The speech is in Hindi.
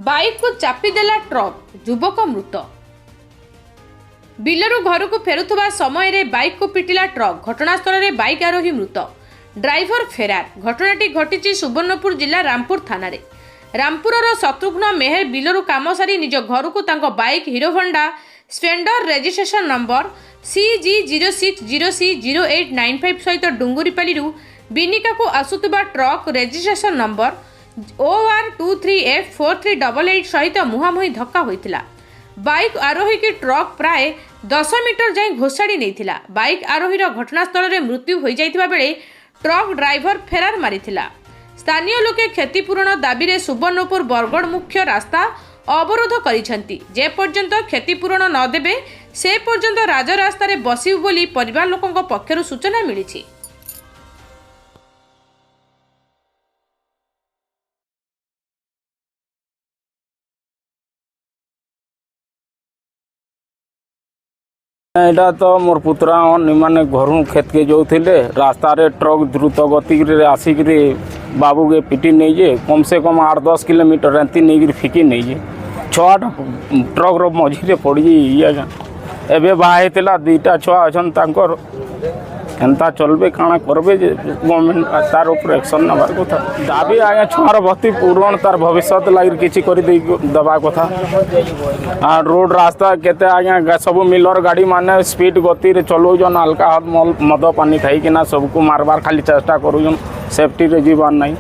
बाइक को चापिदेला ट्रक युवक मृत। बिलरू घर को फेरुवा समय रे बाइक को पिटिला ट्रक। घटनास्थल में बाइक आरोही मृत, ड्राइवर फेरार। घटनाटी घटी सुवर्णपुर जिला रामपुर थाना रे। रामपुर शत्रुघ्न मेहर बिलरू काम सारी निज घर को तांको bike hero Honda Splendor registration number CG0600C0895 सहित डुंगुरीपाली बिनिका को आसुवा ट्रक रेजिस्ट्रेशन नंबर OR23F4388 सहित मुहांमुही धक्का होइतिला। बाइक आरोही की ट्रक प्राय 10 मीटर जाए घोषाड़ी नहीं। बाइक आरोहीर घटनास्थल में मृत्यु हो जाइतिबा बेले ट्रक ड्राइवर फेरार मारिथिला। स्थानीय लोके क्षतिपूरण दाबी रे सुवर्णपुर बरगड़ मुख्य रास्ता अवरोध करिसेंती। जे पर्यंत क्षतिपूरण न देबे से पर्यंत राजरास्ता रे बसिबु बोली परिवार लोकंक पक्षरु सूचना मिलिछि। एटा तो मोर पुत्रा माने घर खेत के जो थे रास्ता रे ट्रक द्रुत गति आसिक बाबू के पिटी नहीं जे कम से कम 8-10 किलोमीटर एंती नहीं फिकी नहीं जे 6 ट्रक रो मझी पड़ी ये एवं बाहला 2टा छुआ अच्छा एंता चलबे काना करबे गवर्नमेंट तार ऊपर एक्शन नबार कथा। दाबी आज्ञा छुआर भर्ती पूरण तार भविष्य लगे किसी दबा कथा। रोड रास्ता केते आज्ञा सब मिलर गाड़ी माने स्पीड गति रे चलौजन हल्का मद पानी खाई सबको मारबार खाली चेष्टा करूजन सेफ्टी रे जीवार नहीं।